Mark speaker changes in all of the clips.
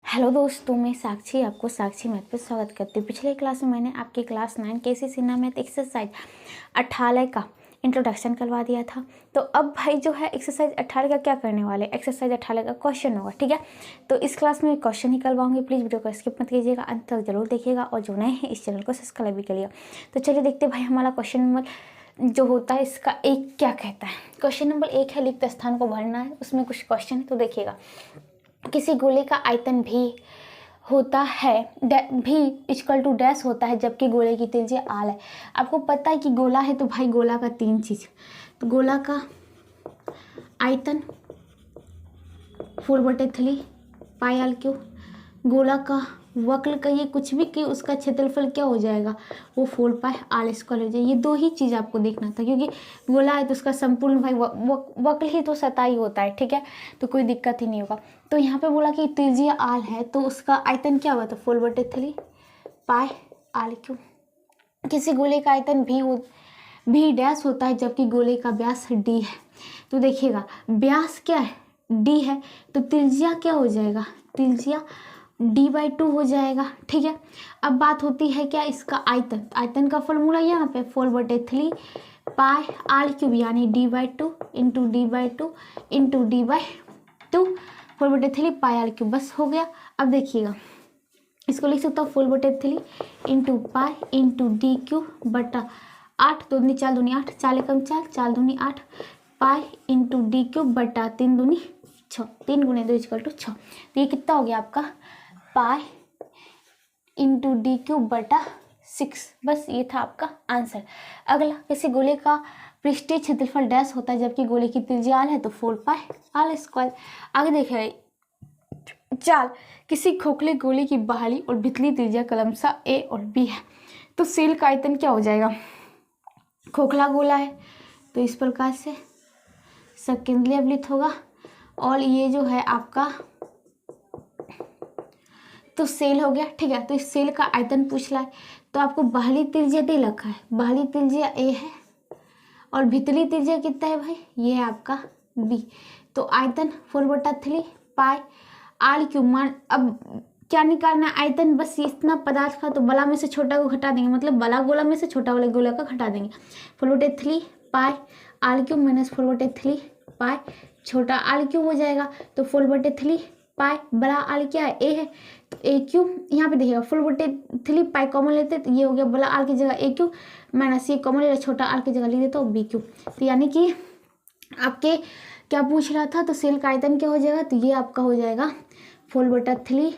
Speaker 1: Hello दोस्तों, मैं साक्षी आपको साक्षी मैथ पे स्वागत करती हूँ। पिछले क्लास में मैंने आपकी क्लास 9 केसी सिन्हा मैथ एक्सरसाइज 18 का इंट्रोडक्शन करवा दिया था। तो अब भाई जो है एक्सरसाइज 18 का क्या करने वाले, एक्सरसाइज 18 का क्वेश्चन होगा, ठीक है। तो इस क्लास में क्वेश्चन ही करवाऊंगी, प्लीज़ वीडियो को स्किप मत कीजिएगा, अंत तक जरूर देखिएगा और जो नए हैं इस चैनल को सब्सक्राइब भी करिएगा। तो चलिए देखते भाई हमारा क्वेश्चन नंबर जो होता है इसका एक क्या कहता है। क्वेश्चन नंबर 1 है रिक्त स्थान को भरना है, उसमें कुछ क्वेश्चन है तो देखिएगा। किसी गोले का आयतन भी होता है भी इक्वल टू डैश होता है जबकि गोले की त्रिज्या आल है। आपको पता है कि गोला है तो भाई गोला का तीन चीज, तो गोला का आयतन 4/3 पाई आल क्यूब, गोला का वक्र का ये कुछ भी कि उसका क्षेत्रफल क्या हो जाएगा वो 4 पाई आल स्क्वायर हो जाएगा। ये दो ही चीज़ आपको देखना था, क्योंकि गोला है तो उसका संपूर्ण भाई वक्र ही तो सतह होता है, ठीक है, तो कोई दिक्कत ही नहीं होगा। तो यहाँ पे बोला कि त्रिज्या आल है तो उसका आयतन क्या हुआ, तो 4/3 पाई आल क्यूब। किसी गोले का आयतन भी डैश होता है जबकि गोले का व्यास डी है। तो देखिएगा व्यास क्या है, डी है, तो त्रिज्या क्या हो जाएगा, त्रिज्या d/2 हो जाएगा, ठीक है। अब बात होती है क्या, इसका आयतन, आयतन का फॉर्मूला यहाँ पे 4/3 पाई आल क्यूब यानी d/2 into d/2 into d/2 4/3 पाई आल क्यूब, बस हो गया। अब देखिएगा इसको लिख सकता हूँ 4/3 into pi into D cube बटा 8, 2 दूनी 4 दूनी 8, 4 एकम 4, 4 दूनी 8 पाई इंटू डी क्यूब बटा 3 दूनी 6, 3 गुणे 2 = 6। तो ये कितना हो गया आपका पाई इंटू डी क्यूब बटा 6। बस ये था आपका आंसर। अगला, किसी गोले का पृष्ठीय क्षेत्रफल डैश होता है जबकि गोले की त्रिज्या आल है तो 4 पाई आल स्क्वायर। आगे देखिए चाल, किसी खोखले गोले की बाहरी और भीतरी त्रिज्या क्रमशः ए और बी है तो सेल का आयतन क्या हो जाएगा। खोखला गोला है तो इस प्रकार से सकेंद्रीय अवलित होगा और ये जो है आपका तो सेल हो गया, ठीक है। तो इस सेल का आयतन पूछ रहा है तो आपको बाहरी त्रिज्या दे रखा है, बाहरी त्रिज्या ए है और भीतरी त्रिज्या कितना है भाई, ये है आपका बी। तो आयतन 4/3 पाई आल क्यूब। मान अब क्या निकालना है आयतन, बस इतना पदार्थ का, तो बड़ा में से छोटा को घटा देंगे, मतलब बड़ा गोला में से छोटा वाले गोला का घटा देंगे। 4/3 पाई आल क्यूब माइनस 4/3 पाई छोटा आल क्यूब हो जाएगा। तो 4/3 पाई बड़ा आल क्या है, ए है, तो ए क्यूब यहाँ पे देखिएगा 4/3 पाई कॉमन लेते तो ये हो गया बड़ा आल की जगह ए क्यूब माइनस ये कॉमन ले छोटा आल की जगह लिख देता हूँ बी क्यूब। तो यानी कि आपके क्या पूछ रहा था, तो सेल का आयतन क्या हो जाएगा, तो ये आपका हो जाएगा 4/3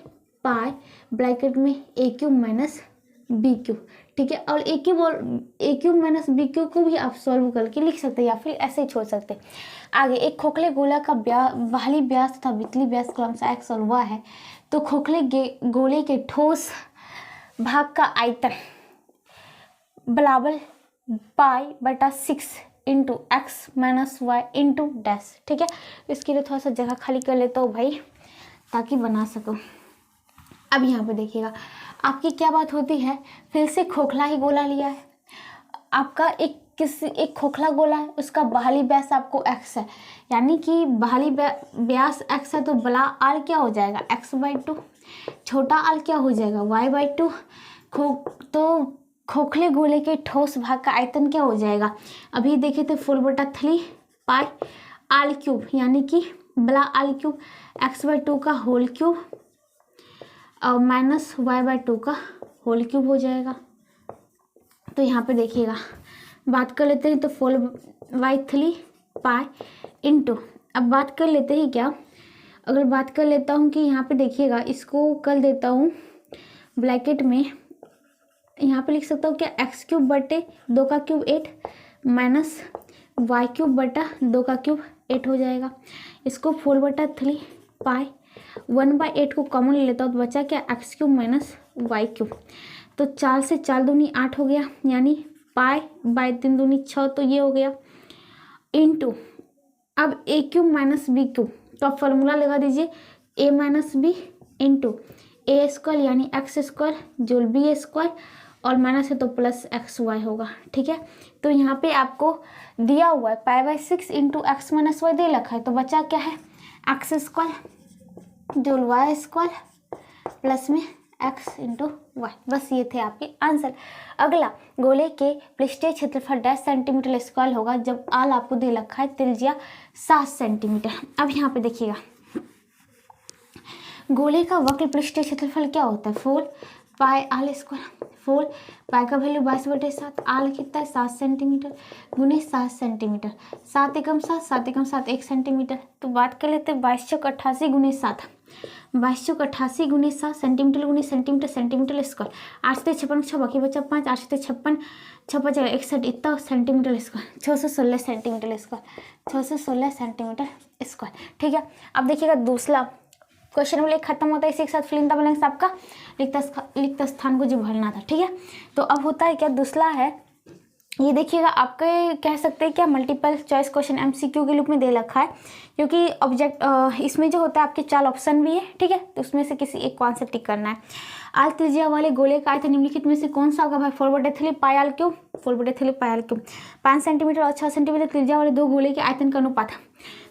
Speaker 1: पाई ब्रैकेट में ए क्यूब माइनस बी क्यूब, ठीक है। और ए क्यूब माइनस बी क्यूब को भी आप सॉल्व करके लिख सकते हैं या फिर ऐसे ही छोड़ सकते हैं। आगे, एक खोखले गोला का बाहरी व्यास तथा भीतरी व्यास क्रमशः x और y है तो खोखले गोले के ठोस भाग का आयतन बराबर पाई/6 into x minus y into dash, ठीक है। इसके लिए थोड़ा सा जगह खाली कर लेता हूँ भाई ताकि बना सकूँ। अब यहाँ पे देखिएगा आपकी क्या बात होती है, फिर से खोखला ही गोला लिया है आपका, एक खोखला गोला है, उसका बाहरी व्यास आपको x है, यानी कि बाहरी व्यास x है तो बड़ा आल क्या हो जाएगा x/2, छोटा आल क्या हो जाएगा y/2। तो खोखले गोले के ठोस भाग का आयतन क्या हो जाएगा, अभी देखे थे 4/3 पाई आल क्यूब यानी कि बड़ा आल क्यूब x/2 का होल क्यूब और माइनस y/2 का होल क्यूब हो जाएगा। तो यहाँ पे देखिएगा बात कर लेते हैं तो 4/3 पाई इंटू, अब बात कर लेते हैं क्या, अगर बात कर लेता हूँ कि यहाँ पे देखिएगा इसको कर देता हूँ ब्रैकेट में, यहाँ पे लिख सकता हूँ क्या x³ बटे 2 का क्यूब 8 माइनस y³ बटा 2 का क्यूब 8 हो जाएगा। इसको 4/3 पाई 1/8 को कॉमन ले लेता हूँ तो बचा क्या x³ माइनस y³। तो 4 से 4 दूनी 8 हो गया, यानी पाई/3 दूनी 6, तो ये हो गया इंटू अब a³ माइनस b³, तो आप फॉर्मूला लगा दीजिए a minus B into a² यानी x² जो b² और माइनस है तो प्लस xy होगा, ठीक है। तो यहाँ पे आपको दिया हुआ है पाई/6 इंटू एक्स माइनस वाई दे रखा है, तो बचा क्या है x² जो y² प्लस में x इंटू वाई। बस ये थे आपके आंसर। अगला, गोले के पृष्ठीय क्षेत्रफल 10 सेंटीमीटर स्क्वायर होगा जब आल आपको दे रखा है त्रिज्या 7 सेंटीमीटर। अब यहाँ पे देखिएगा, गोले का वक्र पृष्ठीय क्षेत्रफल क्या होता है, 4 पाई आल स्क्वायर। 4 पाई का वैल्यू 22/7, आल कितना है 7 सेंटीमीटर गुने 7 सेंटीमीटर। 7 एकम 7, 7 एकम 7 1 सेंटीमीटर। तो बात कर लेते हैं 2288 गुने 7, 2288 गुने 7 सेंटीमीटर गुने सेंटीमीटर, सेंटीमीटर स्क्वायर। 8 से 56 6 बाकी बचा 5, 8 से 56 6 बचा 61, इतना centimetre square, 616 centimetre square, 616 centimetre square. ठीक है, अब देखिएगा दूसरा क्वेश्चन नंबर 1 खत्म होता है, इसी के साथ फिल इन द ब्लैंक्स आपका रिक्त स्थान को जो भरना था। ठीक है, तो अब होता है क्या, दूसरा है ये देखिएगा, आपके कह सकते हैं क्या मल्टीपल चॉइस क्वेश्चन एमसीक्यू के रूप में दे रखा है, क्योंकि ऑब्जेक्ट इसमें जो होता है आपके 4 ऑप्शन भी है। ठीक है, तो उसमें से किसी एक को आंसर टिक करना है। आल त्रिज्या वाले गोले का आयतन निम्नलिखित में से कौन सा होगा भाई, 4/3 पाई आल क्यूब, 4/3 पाई आल क्यूब। 5 सेंटीमीटर और 6 सेंटीमीटर त्रिज्या वाले दो गोले के आयतन का अनुपात।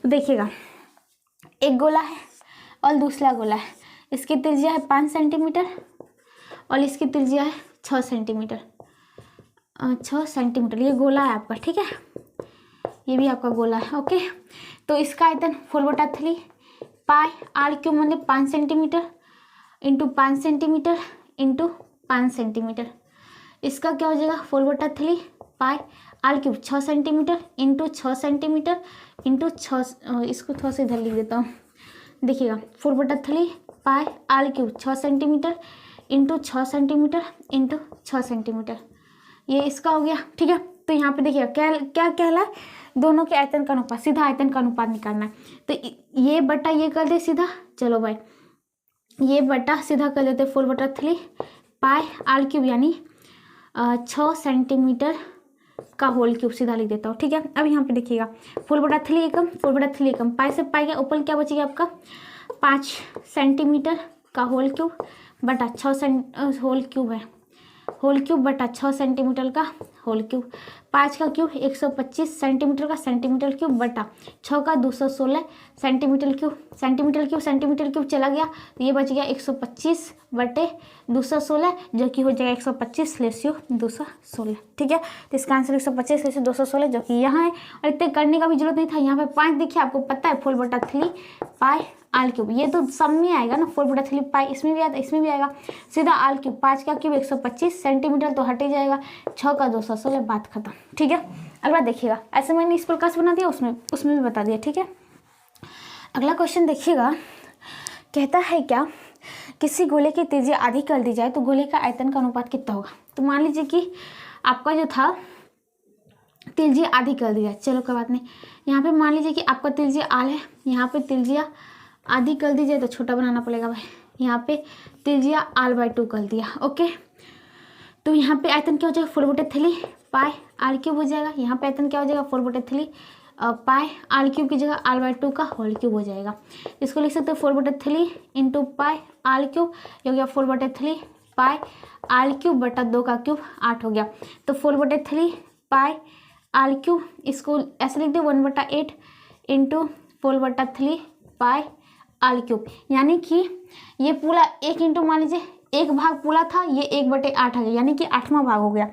Speaker 1: तो देखिएगा, एक गोला है और दूसरा गोला है, इसकी त्रिज्या है 5 सेंटीमीटर और इसकी त्रिज्या है 6 सेंटीमीटर, 6 सेंटीमीटर। ये गोला है आपका। ठीक है, ये भी आपका गोला है। ओके, तो इसका आयतन 4/3 पाई आर क्यूब मतलब 5 centimetre into 5 centimetre into 5 centimetre. इसका क्या हो जाएगा, 4/3 pi r cube 6 centimetre into 6 centimetre into 6, इसको थोड़ा सा इधर लिख देता हूँ। देखिएगा 4/3 pi r cube 6 centimetre into 6 centimetre into 6 centimetre, ये इसका हो गया। ठीक है, तो यहाँ पे देखिएगा क्या क्या कहला है, दोनों के आयतन का अनुपात, सीधा आयतन का अनुपात निकालना है। तो ये बटा ये कर दे सीधा, चलो भाई ये बटा सीधा कर लेते 4/3 पाई आर क्यूब यानी 6 सेंटीमीटर का होल क्यूब, सीधा लिख देता हूँ। ठीक है, अब यहाँ पे देखिएगा 4/3 एकम, 4/3 एकम, पाई से पाई का ऊपर क्या बचेगा आपका 5 सेंटीमीटर का होल क्यूब बटा 6 होल क्यूब है, होल क्यूब बटा 6 सेंटीमीटर का होल क्यूब। 5 का क्यूब 125 सेंटीमीटर का सेंटीमीटर क्यूब बटा 6 का 216 centimetre cube, centimetre cube centimetre cube चला गया, तो ये बच गया 125 बटे 216 जो कि हो जाएगा 125 रेशियो 216। ठीक है, तो इसका आंसर 125 रेशियो 216 जो कि यहाँ है। और इतने करने का भी जरूरत नहीं था, यहाँ पे 5 देखिए आपको पता है 4/3 पाई आल क्यूब, ये तो सब में आएगा ना, 4/3 पाई इसमें भी आएगा, इसमें भी आएगा, सीधा आल क्यूब। 5 का क्यूब 125 सेंटीमीटर तो हट ही जाएगा, 6 का 216, बात खत्म। ठीक है, अगला देखिएगा, ऐसे मैंने इस प्रकार से बना दिया, उसमें भी बता दिया। ठीक है, अगला क्वेश्चन देखिएगा, कहता है क्या, किसी गोले की त्रिज्या आधी कर दी जाए तो गोले का आयतन का अनुपात कितना होगा। तो मान लीजिए कि आपका जो था त्रिज्या आधी कर दी जाए, चलो कोई बात नहीं, यहाँ पे मान लीजिए कि आपका त्रिज्या आल है, यहाँ पे त्रिज्या आधी कर दी जाए तो छोटा बनाना पड़ेगा भाई, यहाँ पे त्रिज्या r/2 कर दिया। ओके, तो यहाँ पे आयतन क्या हो जाएगा 4/3 पाई आर क्यूब हो जाएगा, यहाँ पे आयतन क्या हो जाएगा 4/3 पाई आर क्यूब की जगह r/2 का होल क्यूब हो जाएगा। इसको लिख सकते हैं 4/3 इंटू पाई आर क्यूब, ये हो गया 4/3 पाई आर क्यूब बटा 2 का क्यूब 8 हो गया। तो 4/3 पाई आर क्यूब, इसको ऐसे लिख दे 1/8 इंटू 4/3 पाई आर क्यूब, यानी कि ये पूरा 1 इंटू मान लीजिए 1 भाग पूरा था, ये 1/8 आ गया, यानी कि 8वां भाग हो गया।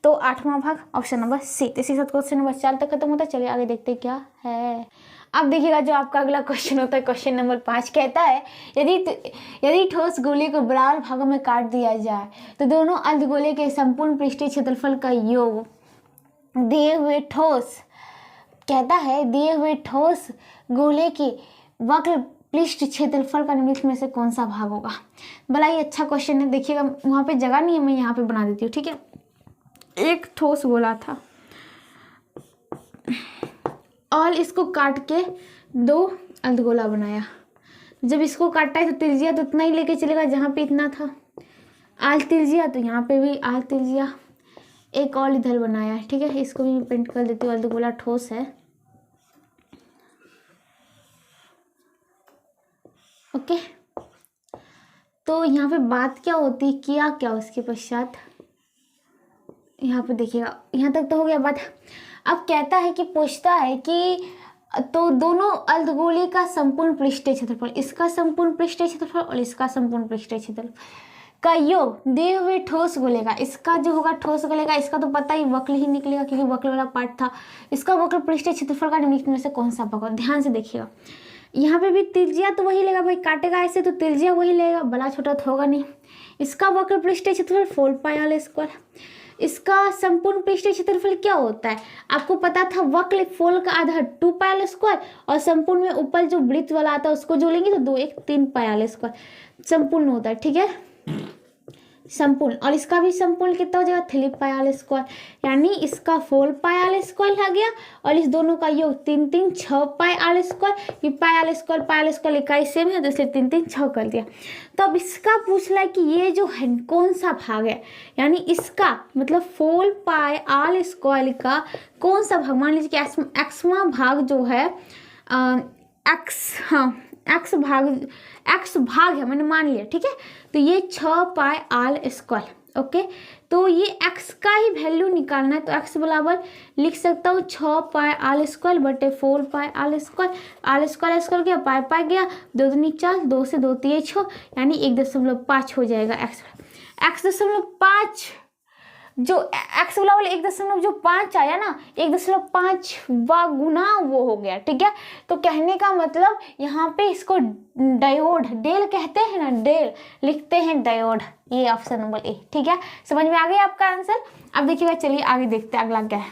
Speaker 1: तो 8वां भाग ऑप्शन नंबर सी। इसी साथ क्वेश्चन नंबर 4 तक खत्म होता है। चलिए आगे देखते हैं क्या है। अब देखिएगा जो आपका अगला क्वेश्चन होता है, क्वेश्चन नंबर 5 कहता है, यदि ठोस गोले को बराबर भागों में काट दिया जाए तो दोनों अर्धगोले के संपूर्ण पृष्ठीय क्षेत्रफल का योग दिए हुए ठोस, कहता है दिए हुए ठोस गोले के वक्र पृष्ठ क्षेत्रफल का निम्नलिखित में से कौन सा भाग होगा। बड़ा ही अच्छा क्वेश्चन है। देखिएगा वहाँ पे जगह नहीं है, मैं यहाँ पे बना देती हूँ। ठीक है, एक ठोस गोला था और इसको काट के 2 अर्धगोला बनाया। जब इसको काटा है तो त्रिज्या तो उतना ही लेके चलेगा जहाँ पे इतना था आल त्रिज्या, तो यहाँ पे भी आल त्रिज्या एक और इधर बनाया है। ठीक है, इसको भी पेंट कर देती हूँ, अर्धगोला ठोस है। ओके, तो यहाँ पे बात क्या होती है, किया क्या उसके पश्चात, यहाँ पे देखिएगा यहाँ तक तो हो गया बात। अब कहता है कि पूछता है कि तो दोनों अर्धगोले का संपूर्ण पृष्ठीय क्षेत्रफल, इसका संपूर्ण पृष्ठीय क्षेत्रफल और इसका संपूर्ण पृष्ठीय क्षेत्रफल का योग दिए हुए ठोस गोले का, इसका जो होगा ठोस गोले का, इसका तो पता ही वक्र ही निकलेगा क्योंकि वक्र वाला पार्ट था, इसका वक्र पृष्ठीय क्षेत्रफल का निम्नलिखित में से कौन सा होगा। ध्यान से देखिएगा, यहाँ पे भी त्रिज्या तो वही लेगा भाई, काटेगा ऐसे तो त्रिज्या वही लेगा, बड़ा छोटा तो होगा नहीं। इसका वक्र पृष्ठीय क्षेत्रफल 4 पाई आर स्क्वायर, इसका संपूर्ण पृष्ठीय क्षेत्रफल क्या होता है आपको पता था, वक्र फोल का आधा 2 पाई आर स्क्वायर और संपूर्ण में ऊपर जो वृत्त वाला आता है उसको जोड़ेंगे तो 2 1 3 पाई आर स्क्वायर संपूर्ण होता है, ठीक है संपूर्ण। और इसका भी संपूर्ण कितना हो जाएगा 3 पाई आर स्क्वायर, यानी इसका 4 पाई आर स्क्वायर आ गया और इस दोनों का योग 3 3 6 पाई आर स्क्वायर, ये पाई आर स्क्वायर इकाई सेम है तो इसलिए 3 3 6 कर दिया। तो अब इसका पूछ रहा है कि ये जो है कौन सा भाग है, यानी इसका मतलब 4 पाई आर स्क्वायर का कौन सा भाग, मान लीजिए कि एक्सवां भाग जो है एक्स भाग है मैंने मान लिया, ठीक है। तो ये 6 पाई आर स्क्वायर, ओके। तो ये x का ही वैल्यू निकालना है तो x बराबर लिख सकता हूँ 6 पाई आर स्क्वायर बटे 4 पाई आर स्क्वायर गया, पाई पाई गया, 2 दूनी 4, 2 से 2 3 6, यानी 1.5 हो जाएगा x.5 जो x बराबर 1.5 आया ना, 1.5 वा गुना वो हो गया, ठीक है। तो कहने का मतलब यहाँ पे इसको डायोड डेल कहते हैं ना, डेल लिखते हैं डायोड, ये ऑप्शन नंबर ए, ठीक है। समझ में आ गया आपका आंसर। अब देखिएगा, चलिए आगे देखते हैं अगला क्या है।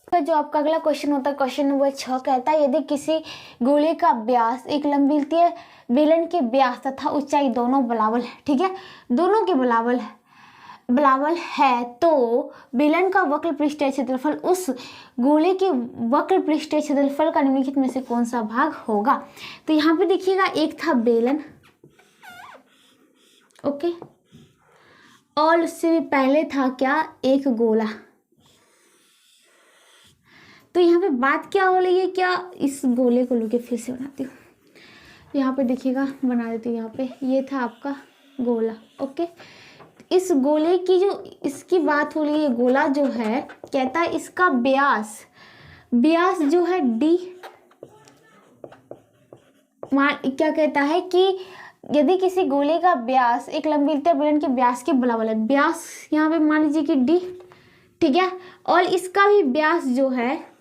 Speaker 1: तो जो आपका अगला क्वेश्चन होता है क्वेश्चन नंबर 6 कहता है यदि किसी गोले का व्यास एक लंबवृत्तीय बेलन के व्यास तथा ऊंचाई दोनों बराबर है, ठीक है, दोनों के बराबर है तो बेलन का वक्र पृष्ठीय क्षेत्रफल उस गोले के वक्र पृष्ठीय क्षेत्रफल का निम्नलिखित में से कौन सा भाग होगा। तो यहाँ पे देखिएगा, एक था बेलन, ओके, और उससे भी पहले था क्या, एक गोला। तो यहाँ पे बात क्या हो रही है, क्या इस गोले को लेके फिर से बनाती हूँ, यहाँ पे देखिएगा बना देती हूँ। यहाँ पे ये था आपका गोला, ओके। इस गोले की जो इसकी बात हो रही है, गोला जो है कहता है इसका व्यास जो है d, क्या कहता है कि यदि किसी गोले का व्यास एक लंबवृत्तीय बेलन के व्यास के बराबर है, व्यास यहाँ पे मान लीजिए कि d, ठीक है, और इसका भी व्यास जो है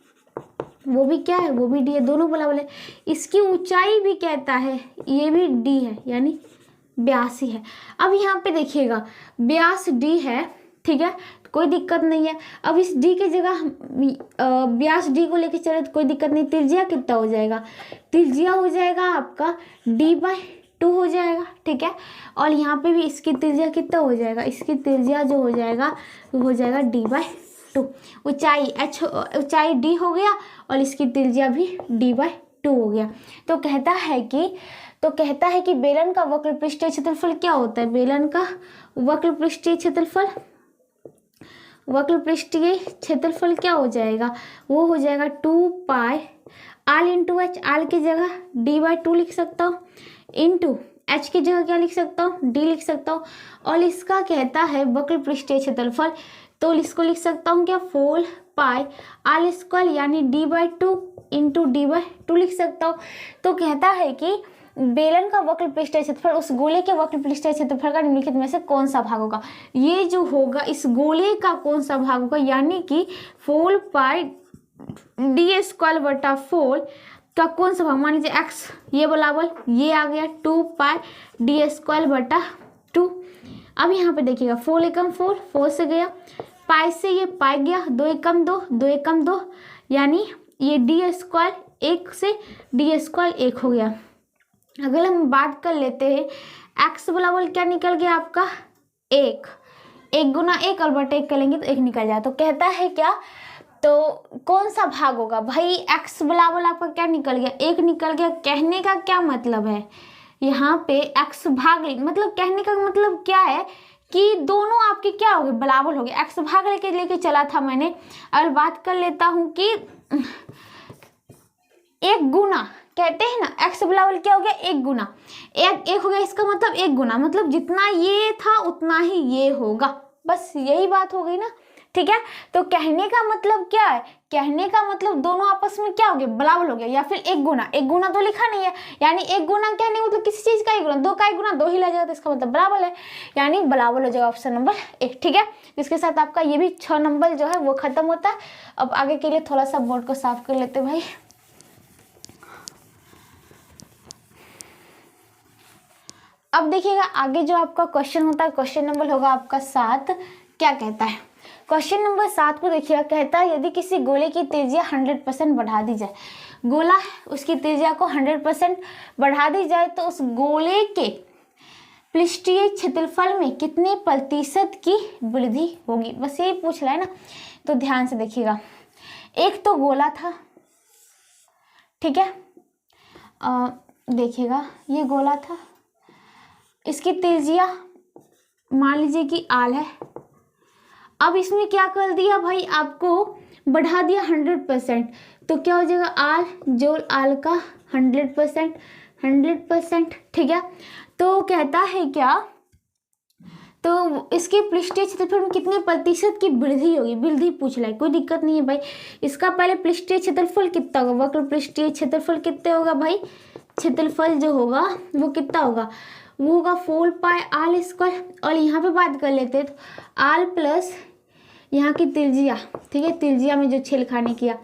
Speaker 1: वो भी क्या है, वो भी d है, दोनों बराबर है। इसकी ऊंचाई भी कहता है ये भी d है, यानी 82 है। अब यहाँ पे देखिएगा व्यास d है, ठीक है, कोई दिक्कत नहीं है। अब इस d की जगह व्यास d को लेके चले तो कोई दिक्कत नहीं। त्रिज्या कितना हो जाएगा, त्रिज्या हो जाएगा आपका d/2 हो जाएगा, ठीक है। और यहाँ पे भी इसकी त्रिज्या कितना हो जाएगा, इसकी त्रिज्या जो हो जाएगा वो हो जाएगा d/2। ऊंचाई d हो गया और इसकी त्रिज्या भी d/2 हो गया। तो कहता है कि बेलन का वक्र पृष्ठीय क्षेत्रफल क्या होता है, बेलन का वक्र पृष्ठीय क्षेत्रफल क्या हो जाएगा, वो हो जाएगा 2 पाई आर इंटू एच, आर की जगह d/2 लिख सकता हूँ, इंटू एच की जगह क्या लिख सकता हूँ, d लिख सकता हूँ। और इसका कहता है वक्र पृष्ठीय क्षेत्रफल, तो इसको लिख सकता हूँ क्या, 4 पाई आर स्क्वायर, यानी d/2 इंटू d/2 लिख सकता हूँ। तो कहता है कि बेलन का वक्र पृष्ठीय क्षेत्रफल उस गोले के वक्र पृष्ठीय क्षेत्रफल का निम्नलिखित में से कौन सा भाग होगा। ये जो होगा इस गोले का कौन सा भाग होगा, यानी कि 4 पाई d²/4 का कौन सा भाग, मान लीजिए x ये बराबर ये आ गया 2 पाई d²/2। अब यहाँ पे देखिएगा 4 एकम 4 से गया, पाई से ये पाई गया, 2 एकम 2 एकम 2, यानी ये d² 1 से d² 1 हो गया। अगर हम बात कर लेते हैं x बराबर क्या निकल गया आपका 1 गुना 1 और बटे 1 करेंगे तो 1 निकल जाए। तो कहता है क्या, तो कौन सा भाग होगा भाई, x बराबर आपका क्या निकल गया 1 निकल गया। कहने का क्या मतलब है, यहाँ पे x भाग मतलब कहने का मतलब क्या है कि दोनों आपके क्या हो गए, बराबर हो गए। x भाग लेके चला था मैंने, और बात कर लेता हूँ कि 1 गुना कहते हैं ना, x बराबर क्या हो गया 1 गुना 1 हो गया, इसका मतलब 1 गुना मतलब जितना ये था उतना ही ये होगा, बस यही बात हो गई ना। ठीक है। तो कहने का मतलब क्या है, कहने का मतलब दोनों आपस में क्या हो गया, बराबर हो गया, या फिर एक गुना, एक गुना तो लिखा नहीं है, यानी एक गुना कहने मतलब किसी चीज का एक गुना, दो का एक गुना दो ही लग जाएगा, तो इसका मतलब बराबर है, यानी बराबर हो जाएगा ऑप्शन नंबर 1। ठीक है, इसके साथ आपका ये भी 6 नंबर जो है वो खत्म होता है। अब आगे के लिए थोड़ा सा बोर्ड को साफ कर लेते भाई। अब देखिएगा आगे जो आपका क्वेश्चन होता है, क्वेश्चन नंबर होगा आपका 7। क्या कहता है क्वेश्चन नंबर 7 को देखिएगा, कहता है यदि किसी गोले की त्रिज्या 100% बढ़ा दी जाए, गोला है उसकी त्रिज्या को 100% बढ़ा दी जाए तो उस गोले के पृष्ठीय क्षेत्रफल में कितने प्रतिशत की वृद्धि होगी। बस यही पूछ रहा है ना, तो ध्यान से देखिएगा। एक तो गोला था, ठीक है, देखिएगा ये गोला था, इसकी त्रिज्या मान लीजिए कि आल है। अब इसमें क्या कर दिया भाई, आपको बढ़ा दिया 100%, तो क्या हो जाएगा आल जोड़ आल का 100%, ठीक है। तो कहता है क्या, तो इसके पृष्ठीय क्षेत्रफल में कितने प्रतिशत की वृद्धि होगी, वृद्धि पूछ रहा है, कोई दिक्कत नहीं है भाई। इसका पहले पृष्ठीय क्षेत्रफल कितना होगा, वक्र पृष्ठीय क्षेत्रफल कितने होगा भाई, क्षेत्रफल जो होगा वो कितना होगा, वो होगा 4 पाई आल स्क्वायर। और यहाँ पे बात कर लेते हैं, तो आल प्लस यहाँ की त्रिज्या, ठीक है, त्रिज्या में जो छेड़खानी किया,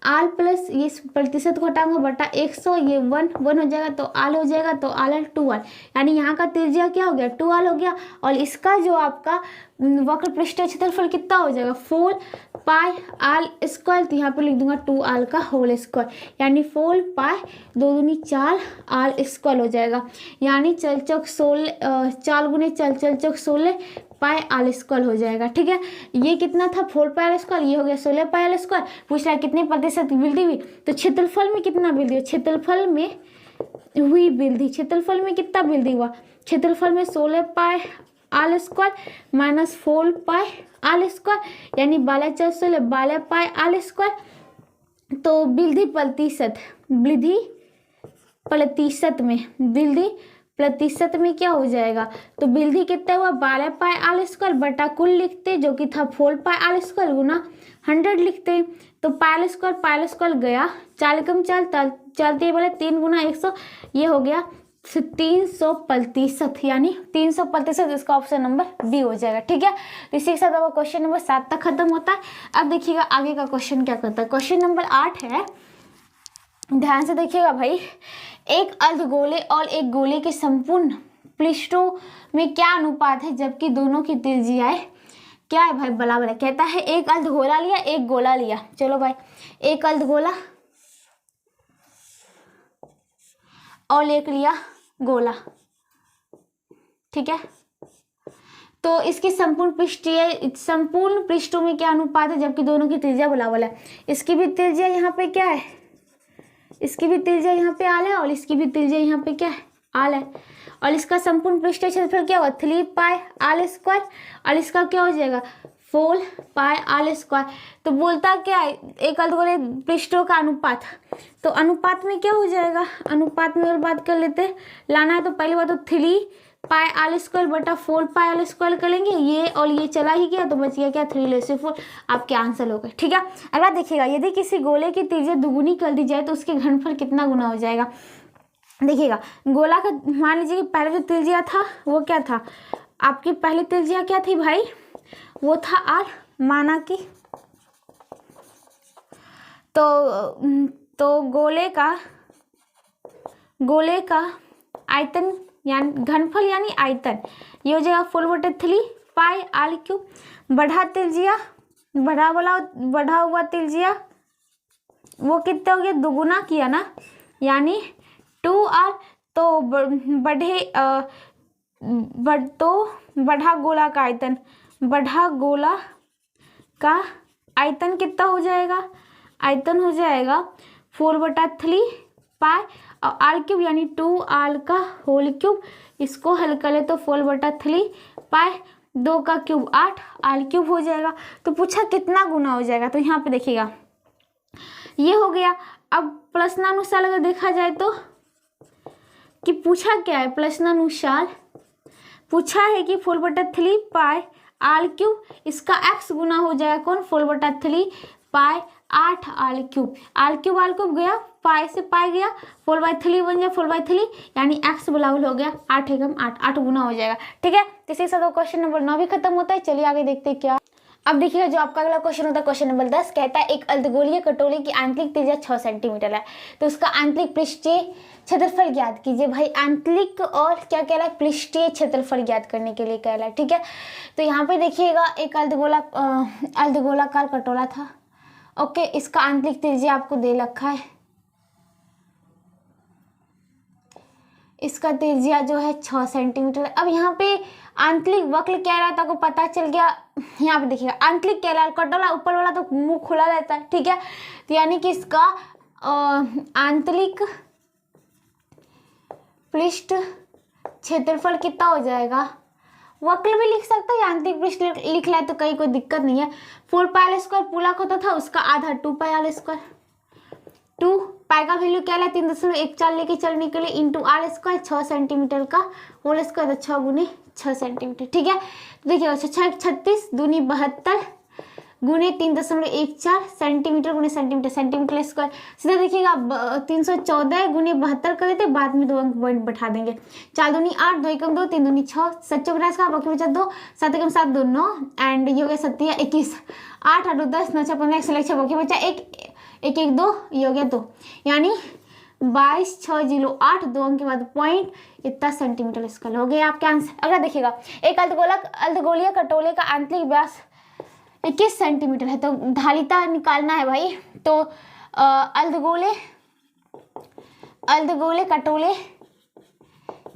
Speaker 1: आल प्लस ये प्रतिशत को हटाऊंगा बटा 100, ये 1 हो जाएगा, तो आल हो जाएगा, तो आल 2 आल, यानी यहाँ का त्रिज्या क्या हो गया 2 आल हो गया। और इसका जो आपका वक्र पृष्ठीय क्षेत्रफल कितना हो जाएगा 4 पाई आल स्क्वायर, तो यहाँ पे लिख दूंगा 2 आल का होल स्क्वायर, यानी 4 पाई 2 दूनी 4 आल स्क्वायर हो जाएगा, यानी चल चौक 16 4 गुने चल चौक 16 पाई आल स्क्वायर हो जाएगा। ठीक है, ये कितना था 4 पाई आल स्क्वायर, ये हो गया 16 पाई आल स्क्वायर। पूछ रहा है कितने प्रतिशत वृद्धि हुई, तो क्षेत्रफल में कितना वृद्धि हुई, क्षेत्रफल में हुई वृद्धि, क्षेत्रफल में कितना वृद्धि हुआ, क्षेत्रफल में 16 पाई आल स्क्वायर माइनस 4 पाई आल स्क्वायर, यानी 12 4 16 12 पाई आल स्क्वायर। तो वृद्धि प्रतिशत, वृद्धि प्रतिशत में, वृद्धि प्रतिशत में क्या हो जाएगा, तो वृद्धि कितना हुआ 12 पाई आल स्क्वायर बटा कुल लिखते जो कि था 4 पाई आल स्क्वायर गुना 100 लिखते, तो पाई स्क्वायर गया 4 कम 4 चलते बोले 3 गुना 100, ये हो गया 300%, यानी 300%, इसका ऑप्शन नंबर बी हो जाएगा। ठीक है, तो इसी के साथ अब क्वेश्चन नंबर 7 तक खत्म होता है। अब देखिएगा आगे का क्वेश्चन क्या करता है, क्वेश्चन नंबर 8 है, ध्यान से देखिएगा भाई। एक अर्धगोले और एक गोले के संपूर्ण पृष्ठों में क्या अनुपात है जबकि दोनों की त्रिज्याएं क्या है भाई, बराबर है। कहता है एक अर्धगोला लिया एक गोला लिया, चलो भाई एक अर्धगोला और एक लिया गोला, ठीक है, तो इसके संपूर्ण पृष्ठों में क्या अनुपात है जबकि दोनों की त्रिज्या बराबर है। इसकी भी त्रिज्या यहाँ पे क्या है, इसकी भी त्रिज्या यहाँ पे आल है और इसकी भी त्रिज्या यहाँ पे क्या है आल है, और इसका संपूर्ण पृष्ठीय क्षेत्रफल क्या होगा 3 पाई आल स्क्वायर, और इसका क्या हो जाएगा 4 पाई आल स्क्वायर। तो बोलता क्या है एक अर्धगोले पृष्ठों का अनुपात, तो अनुपात में क्या हो जाएगा, अनुपात में और बात कर लेते हैं, लाना है तो पहली बात तो 3 पाई आल स्क्वायर बटा 4 पाई आल स्क्वायर करेंगे, ये और ये चला ही गया तो बच गया क्या 3/4, आपके आंसर हो गए। ठीक है, अगला देखिएगा, यदि किसी गोले की त्रिज्या दुगुनी कर दी जाए तो उसके घनफल कितना गुना हो जाएगा। देखिएगा गोला का मान लीजिए कि पहले जो त्रिज्या था वो क्या था, आपकी पहली त्रिज्या क्या थी भाई, वो था आर, माना कि तो गोले का आयतन यानी घनफल यानी आयतन ये हो जाएगा 4/3 पाई आल क्यूब, बढ़ा हुआ त्रिज्या वो कितना हो गया दुगुना किया ना, यानी 2r, तो बढ़ा गोला का आयतन कितना हो जाएगा, आयतन हो जाएगा 4/3 पाई और आल क्यूब यानी 2 आल का होल क्यूब, इसको हल कर ले तो 4/3 पाई 2 का क्यूब 8 आल क्यूब हो जाएगा। तो पूछा कितना गुना हो जाएगा, तो यहाँ पे देखिएगा ये हो गया। अब प्रश्नानुसार अगर देखा जाए तो कि पूछा क्या है, प्रश्नानुसार पूछा है कि 4/3 पाई आल क्यूब, इसका x गुना हो जाएगा कौन 4/3 पाई 8 आल क्यूब गया, पाई से पाई गया, 4/3 बन गया 4/3, यानी x बराबर हो गया 8 एकम 8, 8 गुना हो जाएगा। ठीक है, इसी के साथ क्वेश्चन नंबर 9 भी खत्म होता है। चलिए आगे देखते हैं क्या। अब देखिएगा जो आपका अगला क्वेश्चन होता है क्वेश्चन नंबर 10, कहता है एक अर्धगोलीय कटोरे की आंतरिक त्रिज्या 6 सेंटीमीटर है, तो उसका आंतरिक पृष्ठीय क्षेत्रफल ज्ञात कीजिए। भाई आंतरिक और क्या कह रहा है, पृष्ठीय क्षेत्रफल ज्ञात करने के लिए कह रहा है। ठीक है, तो यहाँ पे देखिएगा एक अर्धगोलाकार कटोरा था। ओके, इसका आंतरिक त्रिज्या आपको दे रखा है, इसका त्रिज्या जो है 6 सेंटीमीटर। अब यहाँ पे आंतरिक वक्र कह रहा था, आपको पता चल गया। यहाँ पे देखिएगा आंतरिक कह रहा है, कटोरा ऊपर वाला तो मुंह खुला रहता है। ठीक है, तो यानी कि इसका आंतरिक पृष्ठ क्षेत्रफल कितना हो जाएगा, वक्र भी लिख सकता है, आंतरिक पृष्ठ लिख लाए तो कहीं कोई दिक्कत नहीं है। 4πr² पूरा होता था, उसका आधा 2πr²। 2 पाई का वैल्यू क्या है 3.14 लेके चलने के लिए इंटू r², 6 सेंटीमीटर का होल स्क्वायर, तो 6 गुने 6 सेंटीमीटर। ठीक है, तो देखिएगा 6 36 दूनी 72 गुने 3.14 सेंटीमीटर गुने सेंटीमीटर, सेंटीमीटर स्क्वायर। सीधा देखिएगा 314 गुने 72 कर देते, बाद में 2 अंक पॉइंट बैठा देंगे। 4 दूनी 8, 2 एकम 2, 3 दूनी 6, 7 चौक का बाकी बचा 2, 7 एकम 7, 2 9, एंड ये हो गया 7 21, 8 8 10 9 6 15 1 बाकी बचा 1 1 1 2, ये हो गया 2, यानी 22 6 0 8, 2 अंक के बाद पॉइंट, इतना सेंटीमीटर स्क्वायर हो गया आपके आंसर। अगर देखिएगा एक अर्धगोलीय कटोरे का आंतरिक व्यास 21 सेंटीमीटर है, तो ढालिता निकालना है भाई। तो अर्धगोले कटोरे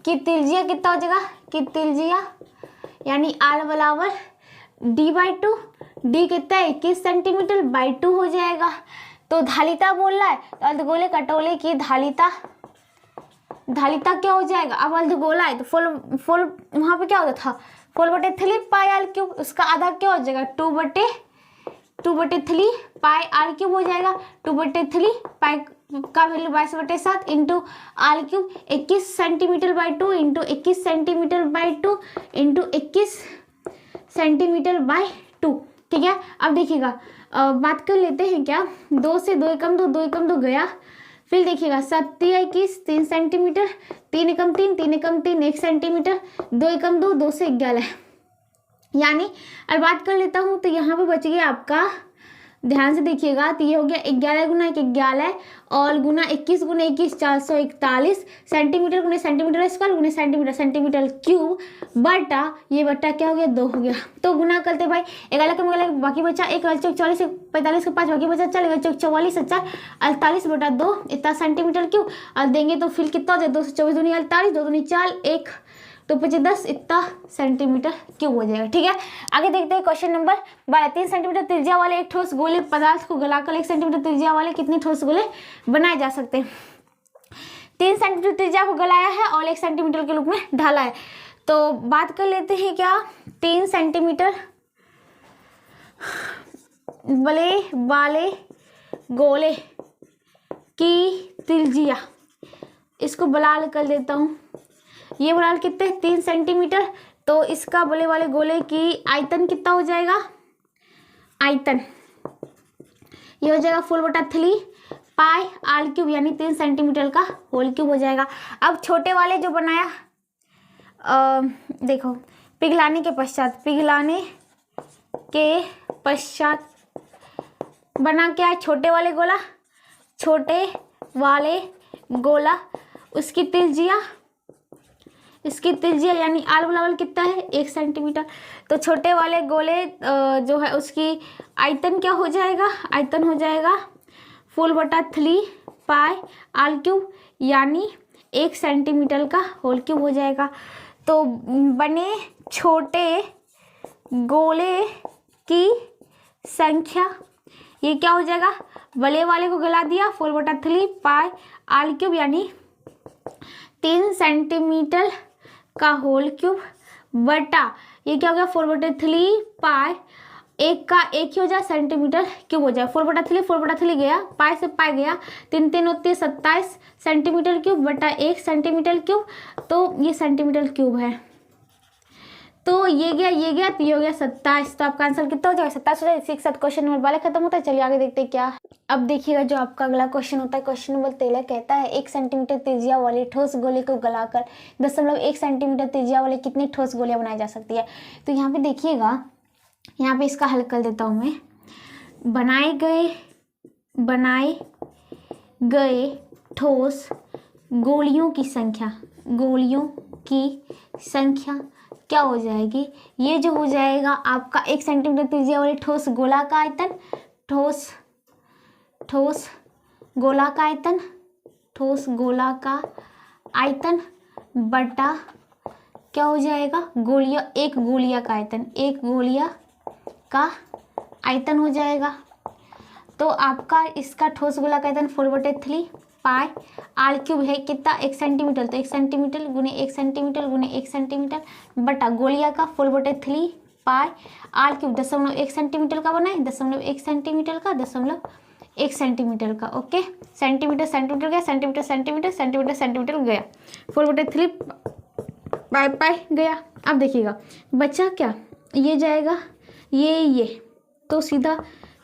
Speaker 1: की त्रिज्या कितना हो जाएगा, की त्रिज्या यानी r बराबर d/2, d कितना है 21 सेंटीमीटर बाई 2 हो जाएगा। तो ढालिता बोल रहा है, तो अर्धगोले कटोरे की ढालिता क्या हो जाएगा। अब अर्धगोला है तो फुल वहाँ पे क्या होता था 4/3 पाई आर क्यूब, उसका आधा क्या हो जाएगा 2/3 पाई आर क्यूब हो जाएगा। 2/3 पाई का value 22/7 into R cube, 21 centimetre by 2 into 21 centimetre by 2 into 21 centimetre by 2। ठीक है, अब देखिएगा बात कर लेते हैं क्या, 2 से 2 एकम 2, 2 एकम 2 गया, फिर देखिएगा 7 21 3 सेंटीमीटर, 3 एकम 3, 3 एकम 3 1 सेंटीमीटर, 2 एकम 2, 2 से 11, यानी अब बात कर लेता हूँ तो यहाँ पे बच गया आपका, ध्यान से देखिएगा, तो ये हो गया 11 गुना 1 11 और गुना 21 गुना 21 441 सेंटीमीटर गुने सेंटीमीटर स्क्वायर गुने सेंटीमीटर क्यूब बटा ये बटा क्या हो गया 2 हो गया। तो गुना करते भाई 11 का मगल बाकी बचा 1 चौक 44 45 का 5 बाकी बचा 4 चौक 44 4 48 बटा 2 इतना सेंटीमीटर क्यूब, और देंगे तो फिर कितना हो जाए 224 दूनी 48 2 दूनी 4 1 तो 10 इतना सेंटीमीटर क्यूब हो जाएगा। ठीक है, आगे देखते हैं क्वेश्चन नंबर 12। 3 सेंटीमीटर त्रिज्या वाले एक ठोस गोले पदार्थ को गलाकर 1 सेंटीमीटर त्रिज्या वाले कितने ठोस गोले बनाए जा सकते हैं। 3 सेंटीमीटर त्रिज्या को गलाया है और 1 सेंटीमीटर के रूप में ढाला है। तो बात कर लेते हैं क्या, 3 सेंटीमीटर वाले गोले की त्रिज्या, इसको बलाल कर देता हूँ, ये बलाल कितने 3 सेंटीमीटर, तो इसका बड़े वाले गोले की आयतन कितना हो जाएगा, आयतन ये हो जाएगा 4/3 पाई आर क्यूब यानी 3 सेंटीमीटर का होल क्यूब हो जाएगा। अब छोटे वाले जो बनाया देखो पिघलाने के पश्चात बना क्या है छोटे वाले गोला उसकी त्रिज्या यानी आर बराबर कितना है 1 सेंटीमीटर। तो छोटे वाले गोले जो है उसकी आयतन क्या हो जाएगा, आयतन हो जाएगा 4/3 पाई आर क्यूब यानी 1 सेंटीमीटर का होल क्यूब हो जाएगा। तो बने छोटे गोले की संख्या ये क्या हो जाएगा, बड़े वाले को गला दिया 4/3 पाई आर क्यूब यानी 3 सेंटीमीटर का होल क्यूब बटा ये क्या हो गया 4/3 पाई एक का एक ही हो जाए सेंटीमीटर क्यूब हो जाए। 4/3 गया, पाई से पाई गया, 3 3 होती 27 सेंटीमीटर क्यूब बटा 1 सेंटीमीटर क्यूब, तो ये सेंटीमीटर क्यूब है। तो ये गया तो ये हो गया 27। तो आपका आंसर कितना हो जाएगा? 27 हो जाएगा। इसी के साथ क्वेश्चन नंबर 12 खत्म होता है। चलिए आगे देखते हैं क्या। अब देखिएगा जो आपका अगला क्वेश्चन होता है, क्वेश्चन नंबर 13 कहता है 1 सेंटीमीटर त्रिज्या वाले ठोस गोले को गलाकर 0.1 सेंटीमीटर त्रिज्या वाले कितनी ठोस गोलियां बनाई जा सकती है। तो यहाँ पे देखिएगा, यहाँ पे इसका हल कर देता हूँ मैं। बनाए गए ठोस गोलियों की संख्या क्या हो जाएगी? ये जो हो जाएगा आपका 1 सेंटीमीटर त्रिज्या वाले ठोस गोला का आयतन, ठोस गोला का आयतन क्या हो जाएगा? एक गोलिया का आयतन हो जाएगा। तो आपका इसका ठोस गोला का आयतन 4/3 पाई आर क्यूब है कितना? 1 सेंटीमीटर। तो 1 सेंटीमीटर गुने 1 सेंटीमीटर गुने 1 सेंटीमीटर बटा गोलिया का 4/3 पाई आर क्यूब 0.1 सेंटीमीटर का बना है, 0.1 सेंटीमीटर का, 0.1 सेंटीमीटर का। ओके, सेंटीमीटर गया, सेंटीमीटर गया, 4/3 पाई गया। अब देखिएगा बच्चा क्या, ये जाएगा ये तो सीधा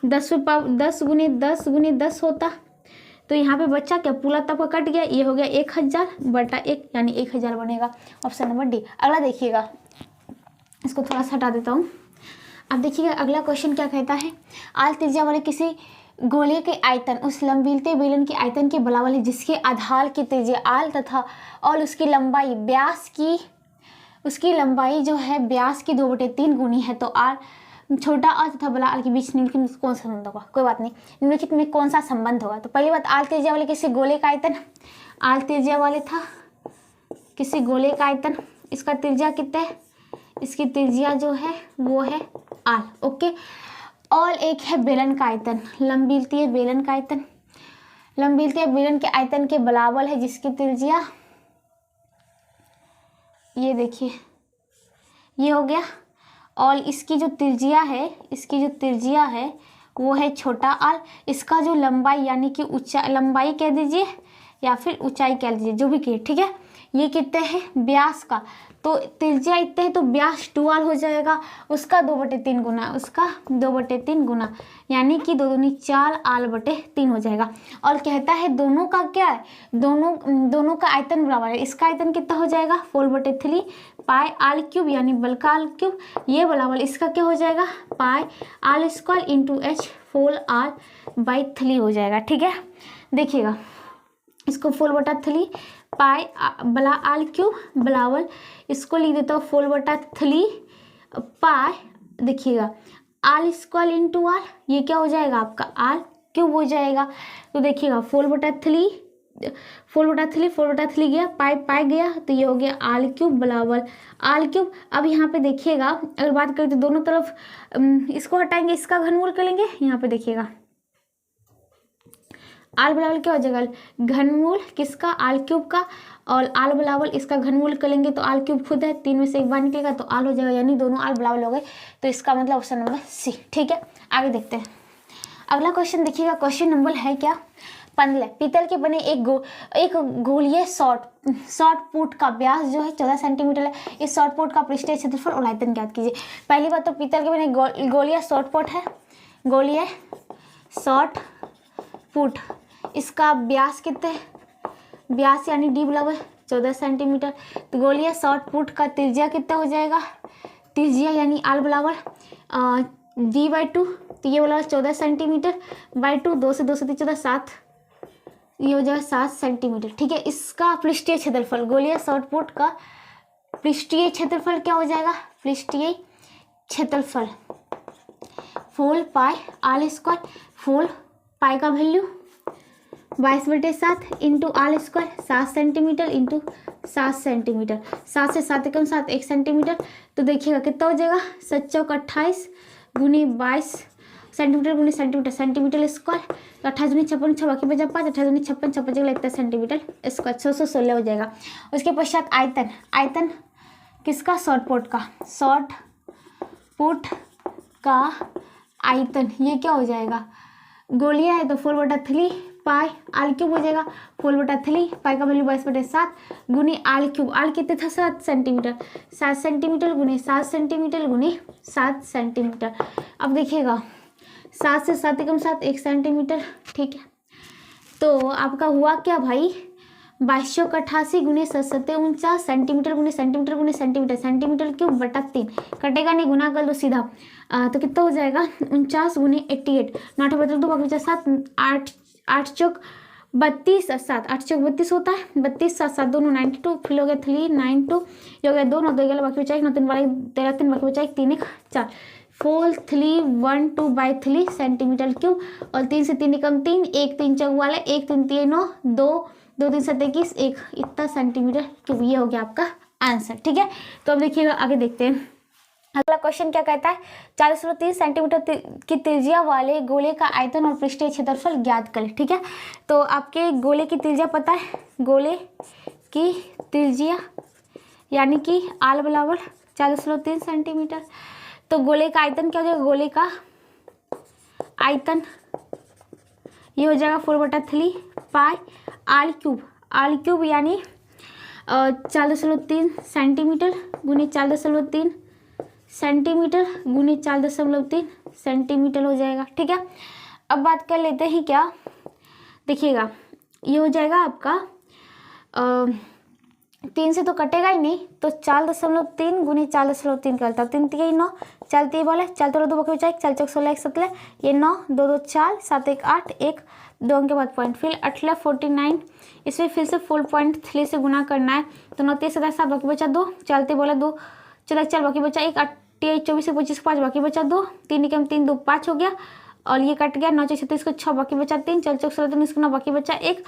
Speaker 1: 10 गुने 10 होता। तो यहाँ पे बच्चा क्या, पूरा तब का कट गया, ये हो गया 1000 बटा 1 यानी 1000 बनेगा। Option number D. अगला देखिएगा, इसको थोड़ा सा हटा देता हूँ। अब देखिएगा अगला क्वेश्चन क्या कहता है, आल त्रिज्या वाले किसी गोले के आयतन उस लंबीलते बेलन के आयतन के बराबर है जिसके आधार की त्रिज्या आल तथा और उसकी लंबाई जो है व्यास की 2/3 गुनी है। तो आर छोटा आर तथा बड़ा आर के बीच निम्नलिखित में कौन सा संबंध होगा? कोई बात नहीं, निम्नलिखित में कौन सा संबंध होगा? तो पहली बात, आल त्रिज्या वाले किसी गोले का आयतन, आल त्रिज्या वाले था किसी गोले का आयतन, इसका त्रिज्या कितना है? इसकी त्रिज्या जो है वो है आर। ओके, और एक है बेलन का आयतन, लंबीलतीय बेलन का आयतन, लंबीलतीय बेलन के आयतन के बराबर है जिसकी त्रिज्या, ये देखिए ये हो गया, और इसकी जो त्रिज्या है वो है छोटा आर। इसका जो लंबाई यानी कि ऊंचाई, लंबाई कह दीजिए या फिर ऊंचाई कह दीजिए, जो भी कहे, ठीक है। ये कितने है? व्यास का, तो त्रिज्या इतने है तो व्यास 2r हो जाएगा, उसका 2/3 गुना, यानी कि 2 दूनी 4r/3 हो जाएगा। और कहता है दोनों का क्या है, दोनों का आयतन बराबर है। इसका आयतन कितना हो जाएगा? 4/3 पाई आर क्यूब यानी बल का आर क्यूब, ये बराबर इसका क्या हो जाएगा? Pi r square into h 4r/3 हो जाएगा। ठीक है, देखिएगा इसको 4/3 पाई बला आर क्यूब बराबर, इसको लिख देता हूँ 4/3 पाई, देखिएगा आर स्क्वायर इंटू आर, ये क्या हो जाएगा आपका? आर क्यूब हो जाएगा। तो देखिएगा 4/3 गया, पाई गया, तो ये हो गया आर क्यूब बराबर आर क्यूब। अब यहाँ पे देखिएगा अगर बात करें तो दोनों तरफ इसको हटाएंगे, इसका घनमूल करेंगे। यहाँ पे देखिएगा आर बराबर क्या हो जाएगा? घनमूल किसका? आर क्यूब का, और आर बराबर इसका घनमूल करेंगे तो आर क्यूब खुद है, 3 में से 1 बार निकलेगा तो आर हो जाएगा, यानी दोनों आर बराबर हो गए। तो इसका मतलब ऑप्शन नंबर सी। ठीक है, आगे देखते हैं। अगला क्वेश्चन देखिएगा, क्वेश्चन नंबर है क्या? 15, पीतल के बने एक गोलीय शॉर्ट पुट का व्यास जो है 14 सेंटीमीटर है। इस शॉर्ट पुट का पृष्ठीय क्षेत्रफल और आयतन ज्ञात कीजिए। पहली बात तो पीतल के बने गोलीय शॉर्ट पुट है, गोलीय शॉर्ट पुट, इसका व्यास कितने, व्यास यानी डी बराबर 14 सेंटीमीटर। तो गोलीय शॉर्ट पुट का त्रिज्या कितना हो जाएगा? त्रिज्या यानी आर बराबर d/2, तो ये वाला 14 सेंटीमीटर बाई 2, 2 से 2 से 14, 7, ये हो जाएगा 7 सेंटीमीटर। ठीक है, इसका पृष्ठीय क्षेत्रफल, गोलीय शॉर्ट पुट का पृष्ठीय क्षेत्रफल क्या हो जाएगा? पृष्ठीय क्षेत्रफल 4 पाई आर स्क्वायर, 4 पाई का value 22/7 into R square, 7 centimetre into 7 centimetre, 7 से 7 कम 7, 1 सेंटीमीटर। तो देखिएगा कितना हो जाएगा? 7 चौक 28 गुनी 22 सेंटीमीटर गुनी सेंटीमीटर, सेंटीमीटर स्क्वायर, तो 28 दूनी 56, 6 बाकी बचा 5, 28 दूनी 56, 56 जगह लगता है सेंटीमीटर स्क्वायर, 616 हो जाएगा। उसके पश्चात आयतन किसका? शॉर्ट पुट का आयतन, ये क्या हो जाएगा? गोलियां है तो 4/3 पाई आल क्यूब हो जाएगा 4/3, पाई का वैल्यू 22/7 गुने आल क्यूब, आल कितने था 7 सेंटीमीटर, 7 सेंटीमीटर गुने 7 सेंटीमीटर गुने 7 सेंटीमीटर। अब देखिएगा 7 से 7 एकम 7 1 सेंटीमीटर, ठीक है। तो आपका हुआ क्या भाई 2288 गुने 7 सेंटीमीटर गुने सेंटीमीटर गुने सेंटीमीटर, सेंटीमीटर क्यूब बटा 3, कटेगा नहीं, गुना कर दो सीधा। तो कितना हो जाएगा 49 गुने 88, 9 बदल 2 बाकी बचा 7, 8 चौक 32 और 7, 8 चौक 32 होता है, 32 7 7 दोनों 92, फिर हो गया 392, ये हो गया 2 9 2 11 बाकी बचा 1 9 3 12 13 3 बाकी बचा 1 3 1 4, 4312/3 सेंटीमीटर क्यूब। और 3 से 3 एकम 3, 1 3 चौक वाला 1 3 3 9 2 2 3 7 21 1, इतना सेंटीमीटर क्यूब। ये हो गया आपका आंसर, ठीक है। तो अब देखिएगा आगे देखते हैं। अगला क्वेश्चन क्या कहता है 4.3 सेंटीमीटर की त्रिज्या वाले गोले का आयतन और पृष्ठीय क्षेत्रफल ज्ञात करें, ठीक है। तो आपके गोले की त्रिज्या पता है, गोले की त्रिज्या यानी कि आल बराबर 4.3 सेंटीमीटर। तो गोले का आयतन क्या हो जाएगा, गोले का आयतन ये हो जाएगा 4/3 पाई आल क्यूब यानी 4.3 सेंटीमीटर गुने 4.3 सेंटीमीटर गुने 4.3 सेंटीमीटर हो जाएगा, ठीक है। अब बात कर लेते हैं क्या, देखिएगा ये हो जाएगा आपका 3 से तो कटेगा ही नहीं, तो 4.3 गुने 4.3 करता है, 3 3 9 चलती बोले चलते 2 बाकी बचा 1 4 4 16 1 17, ये 9 2 2 4 7 1 8 1 2 के बाद पॉइंट, फिर 18 49, इसमें फिर से 4.3 से गुना करना है, तो 9 3 7 7 बाकी बचा 2, चलते बोला 2 चला 4 बाकी बचा 1 28 24 25 5 बाकी बचा 2, 3 एकम 3 2 5 हो गया, और ये कट गया 9 4 36 को 6 बाकी बचा 3, चल 4 16 19 को 9 बाकी बचा 1,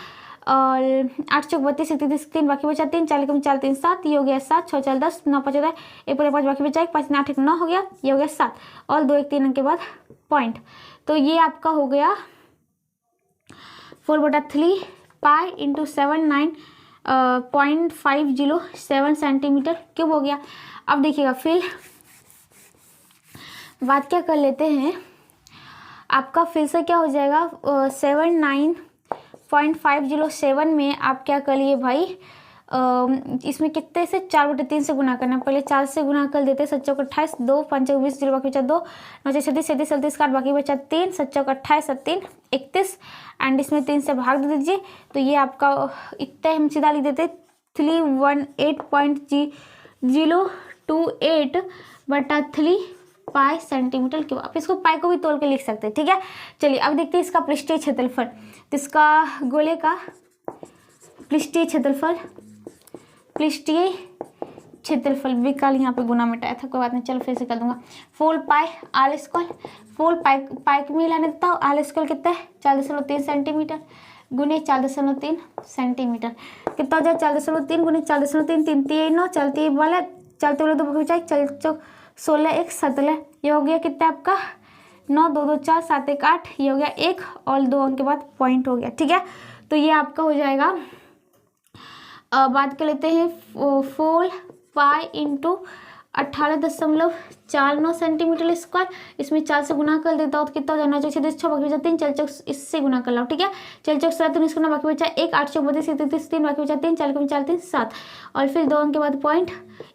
Speaker 1: और 8 चौक 32 31 3 बाकी बचा 3, 4 एकम 4 3 7, ये हो गया 7 6 4 10 9 5 10 1 पूरे 5 बाकी बचा 1 5 8 9 हो गया, ये हो गया 7, और 2 1 3 के बाद पॉइंट। तो ये आपका हो गया 4/3 पाई इंटू 79.507 सेंटीमीटर क्यूब हो गया। अब देखिएगा फिर बात क्या कर लेते हैं, आपका फिर से क्या हो जाएगा 79.507 में आप क्या कर लिए भाई, इसमें कितने से 4/3 से गुना करना, पहले 4 से गुना कर देते, 7 चौक 28 2 5 चौक 20 0 बाकी बचा 2 9 6 37 37 37 का बाकी बचा 3 7 चौक 28 3 31 एंड इसमें 3 से भाग दे दीजिए, तो ये आपका इतना हम सीधा लिख देते 318.028/3 पाई सेंटीमीटर क्यूब। आप इसको पाई को भी तोड़ के लिख सकते हैं, ठीक है। चलिए अब देखते हैं इसका पृष्ठीय क्षेत्रफल, तो इसका गोले का पृष्ठीय विकल यहाँ पे गुना मिटाया था, कोई बात नहीं, चलो फिर से कर दूंगा 4 पाई आल स्क्वायर, 4 पाई को मिलाने देता हूँ, आल स्क्वायर कितना है 4.3 सेंटीमीटर गुने 4.3 सेंटीमीटर, कितना हो जाए 4.3 गुने 4.3 3 3 9 चलती वाला 2 बचा चल 16 1 17, ये हो गया कितना आपका 9 2 2 4 7 1 8, ये हो गया 1 और 2 अंक के बाद पॉइंट हो गया, ठीक है। तो ये आपका हो जाएगा, बात कर लेते हैं 4 पाई इंटू 18.49 सेंटीमीटर स्क्वायर, इसमें 4 से गुना कर देता हूँ तो कितना हो जाए 9 चौक 36 6 बाकी बचा 3, चल चौक इससे गुना कर लो, ठीक है। चल चौक 17 19 को 9 बाकी बचा 1 8 चौक 32 33 3 बाकी बचा 3 4 4 3 7, और फिर 2 अंक के बाद पॉइंट,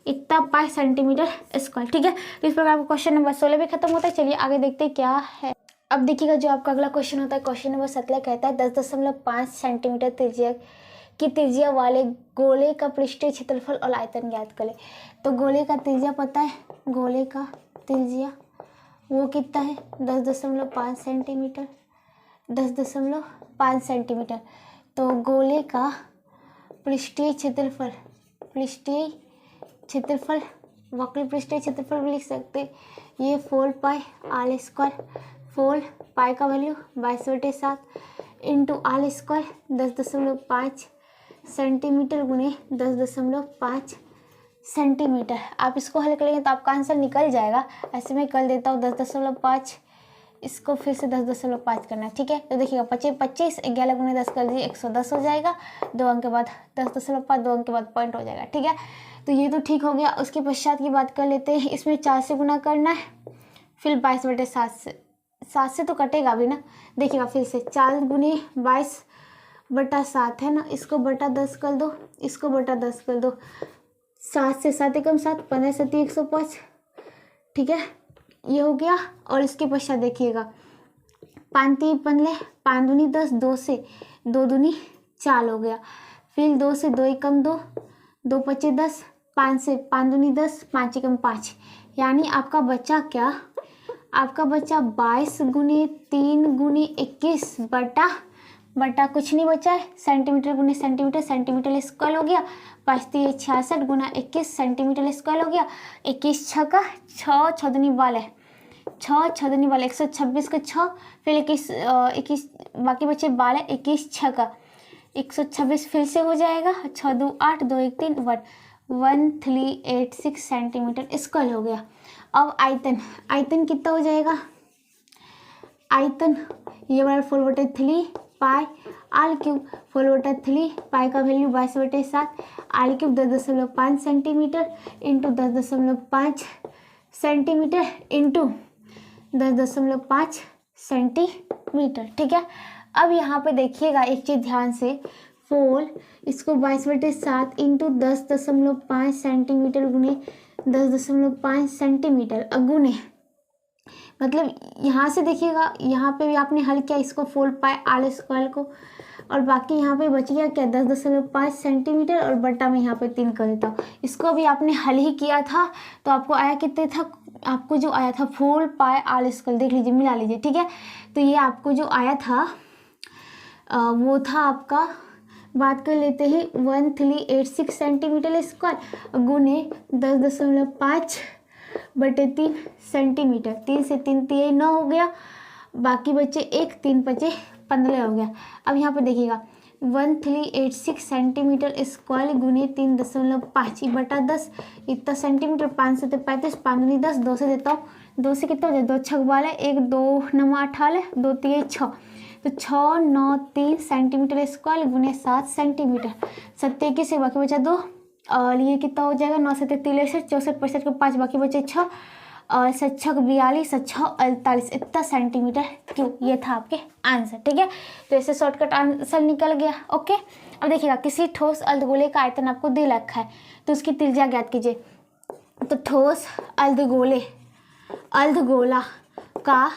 Speaker 1: इतना पाई सेंटीमीटर स्क्वायर, ठीक है। तो इस प्रकार आपका क्वेश्चन नंबर 16 भी खत्म होता है। चलिए आगे देखते हैं क्या है। अब देखिएगा जो आपका अगला क्वेश्चन होता है, क्वेश्चन नंबर 17 कहता है 10.5 सेंटीमीटर त्रिज्या वाले गोले का पृष्ठीय क्षेत्रफल और आयतन ज्ञात करें। तो गोले का त्रिज्या पता है, गोले का त्रिज्या वो कितना है 10.5 सेंटीमीटर, 10.5 सेंटीमीटर। तो गोले का पृष्ठीय क्षेत्रफल वक्र पृष्ठीय क्षेत्रफल भी लिख सकते, ये 4 पाई आल स्क्वायर, 4 पाई का वैल्यू 22/7 इंटू आल स्क्वायर 10.5 सेंटीमीटर गुने 10.5 सेंटीमीटर। आप इसको हल करेंगे तो आपका आंसर निकल जाएगा। ऐसे में कर देता हूँ 10.5, इसको फिर से 10.5 करना है, ठीक है। तो देखिएगा 25 11 गुने 10 कर दीजिए 110 हो जाएगा, 2 अंक के बाद 10.5 2 अंक के बाद पॉइंट हो जाएगा, ठीक है। तो ये तो ठीक हो गया। उसके पश्चात की बात कर लेते हैं, इसमें 4 से गुना करना है, फिर 22/7 से तो कटेगा भी ना, देखिएगा फिर से 4 गुने 22 बटा 7 है ना, इसको बटा 10 कर दो, इसको बटा 10 कर दो। 7 से 7 एकम 7, 15 से 105, ठीक है, ये हो गया। और इसके पश्चात देखिएगा 5 3 15, 5 दूनी 10, 2 से 2 दूनी 4 हो गया। फिर 2 से 2 एकम 2, 2 पचे 10, 5 से 5 दूनी 10, 5 एकम 5, यानी आपका बच्चा क्या, आपका बच्चा 22 गुने 3 गुने 21 बटा कुछ नहीं बचा है, सेंटीमीटर गुने सेंटीमीटर, सेंटीमीटर स्क्वायर हो गया। 5 3 66 गुना 21 सेंटीमीटर स्क्वायर हो गया। 21 6 का 6, 6 दूनी वाला है 6, 6 दूनी वाला 126 का 6, फिर 21 बाकी बचे 12, 21 6 का 126 फिर से हो जाएगा। 6 2 8, 2 1 3 1386 सेंटीमीटर स्क्वायर हो गया। अब आयतन कितना हो जाएगा, आयतन ये वाला 4/3 पाई आल क्यूब, 4/3 पाई का value 22/7 r cube 10.5 centimetre into 10.5 centimetre into 10.5 centimetre, ठीक है। अब यहाँ पे देखिएगा एक चीज़ ध्यान से, 4 इसको 22/7 इंटू 10.5 सेंटीमीटर गुने 10.5 सेंटीमीटर अगुने, मतलब यहाँ से देखिएगा, यहाँ पे भी आपने हल किया इसको 4 पाई आल स्क्वायर को, और बाकी यहाँ पे बच गया क्या 10.5 सेंटीमीटर, और बट्टा में यहाँ पे 3 कर देता हूँ। इसको भी आपने हल ही किया था तो आपको आया कितने था, आपको जो आया था 4 पाई आल स्क्वायर, देख लीजिए मिला लीजिए, ठीक है। तो ये आपको जो आया था वो था आपका, बात कर लेते हैं 1386 सेंटीमीटर स्क्वायर गुने 10.5/3 सेंटीमीटर। 3 से 3 3 9 हो गया, बाकी बचे 1, 3 बचे 15 हो गया। अब यहाँ पे देखिएगा 1386 सेंटीमीटर स्क्वायर गुने 3.5 बटा 10 इतना सेंटीमीटर, 5 से 35, 5 दूनी 10, 2 से देता हूँ, 2 से कितना हो जाए 2 6 वाला 1, 2 9 18, 2 3 6, तो 6 9 3 सेंटीमीटर स्क्वायर गुने 7 सेंटीमीटर। 27 से बाकी बचा 2, और ये कितना हो जाएगा 9 से 63 64 65 के 5 बाकी बचे 6, और 7 6 42 7 6 48 इतना सेंटीमीटर क्यूब। ये था आपके आंसर, ठीक है। तो ऐसे शॉर्टकट आंसर निकल गया। ओके, अब देखिएगा किसी ठोस अर्धगोले का आयतन आपको दे रखा है तो उसकी त्रिज्या ज्ञात कीजिए। तो ठोस अर्धगोला का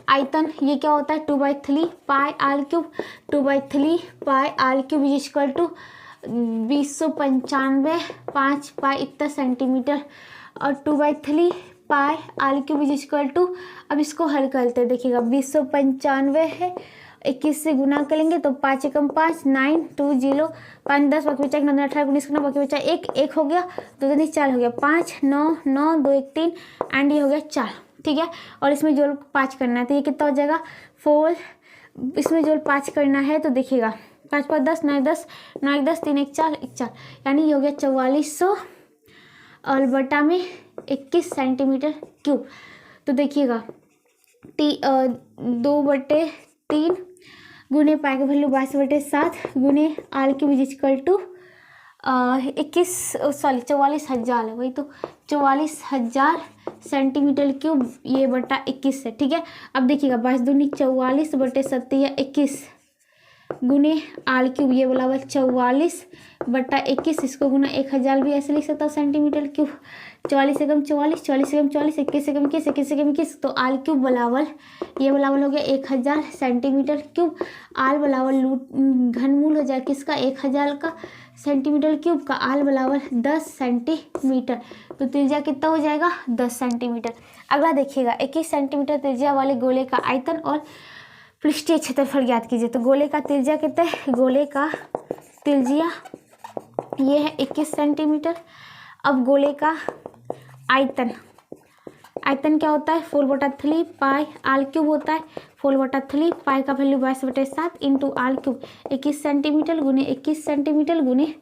Speaker 1: आयतन ये क्या होता है 2/3 pi r cube, 2/3 pi r cube is equal to 295 5 pi इतना सेंटीमीटर, और 2/3 pi r cube is equal to, अब इसको हल करते हैं, देखिएगा 295 है, 21 से गुना करेंगे तो 5 एकम 5 9 2 0 5 10 बाकी बचा 9 18 19 बाकी बचा 1 हो गया, 2 दूनी 4 हो गया, 5 9 9 2 1 3 एंड ये हो गया 4, ठीक है। और इसमें जोड़ 5 करना है तो ये कितना हो जाएगा 4, इसमें जोड़ 5 करना है तो देखिएगा 5 5 10 9 10 9 1 10 3 1 4 1 4, यानी ये हो गया 4400 और बटा में 21 सेंटीमीटर क्यूब। तो देखिएगा 2/3 गुने पाई का वैल्यू 22/7 गुने आल क्यूब इज इक्वल टू 44,000 है, वही तो 44,000 सेंटीमीटर क्यूब, ये बटा 21 है, ठीक है। अब देखिएगा 22 दूनी 44/7 या 21 गुने आल क्यूब, ये बोला हुआ 44/21, इसको गुना 1000 भी ऐसे लिख सकता हूँ सेंटीमीटर क्यूब। 44 एकम 44, 44 एकम 44, 21 एकम 21, 21 एकम 21, तो आल क्यूब बराबर ये बराबर हो गया 1000 सेंटीमीटर क्यूब। आल बराबर घनमूल हो जाए किसका 1000 का सेंटीमीटर क्यूब का, आल बराबर 10 सेंटीमीटर, तो त्रिज्या कितना हो जाएगा 10 सेंटीमीटर। अगला देखिएगा 21 सेंटीमीटर त्रिज्या वाले गोले का आयतन और पृष्ठीय क्षेत्रफल ज्ञात कीजिए। तो गोले का त्रिज्या कितना है, गोले का त्रिज्या ये है 21 सेंटीमीटर। अब गोले का आयतन क्या होता है 4/3 पाई आल क्यूब होता है, 4/3 पाई का वैल्यू 22/7 इंटू आल क्यूब 21 सेंटीमीटर गुने 21 सेंटीमीटर गुने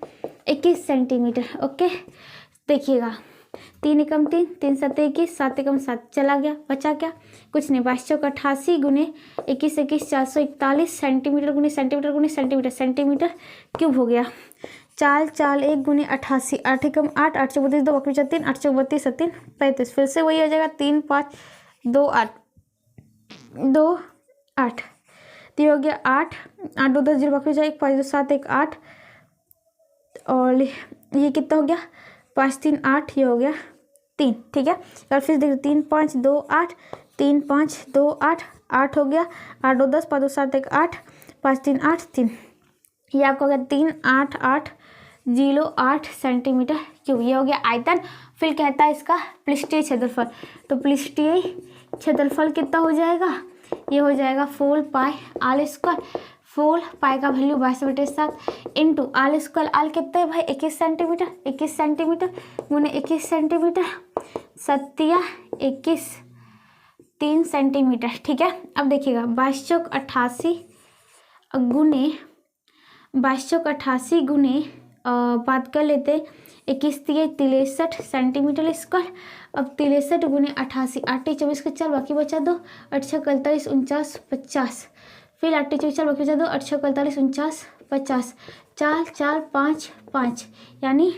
Speaker 1: 21 सेंटीमीटर। ओके, देखिएगा 3 एकम 3, 3 7 21, 7 एकम 7 चला गया, बचा क्या कुछ नहीं, 22 चौक 88 गुने 21 21 441 सेंटीमीटर गुने सेंटीमीटर गुने सेंटीमीटर, सेंटीमीटर क्यूब हो गया। 4 4 1 गुने 88, 8 एकम 8, 8 चौक 32 2 बाकी बचा 3, 8 चौक 32 3 35, फिर से वही हो जाएगा 3 5 2 8 2 8। तो ये हो गया 8, 8 2 10 0 बाकी बचा 1, 5 2 7 1 8, और ये कितना हो गया 5 3 8, ये हो गया 3। ठीक है, और फिर देखो 3 5 2 8, 3 5 2 8, 8 हो गया, 8 2 10, 5 2 7 1 8, 5 3 8 3, ये आपका हो गया 3 8 8 0 8 सेंटीमीटर क्यूब। ये हो गया आयतन। फिर कहता है इसका पृष्ठीय क्षेत्रफल, तो पृष्ठीय क्षेत्रफल कितना हो जाएगा, ये हो जाएगा 4 पाई आल स्क्वायर। 4 पाई का वैल्यू 22/7 इंटू आल स्क्वायर। आल कितना है भाई 21 सेंटीमीटर, 21 सेंटीमीटर गुने 21 सेंटीमीटर, 7 21 3 सेंटीमीटर। ठीक है, अब देखिएगा 22 चौक 88 गुने 22 चौक 88 गुने बात कर लेते 21 63 सेंटीमीटर स्क्वायर। अब 63 गुने 88, 8 24 का 4 बाकी बचा 2, 8 6 41 49 50, फिर 8 24 4 बाकी बचा 2, 8 6 41 49 50, 4 4 5 5, यानी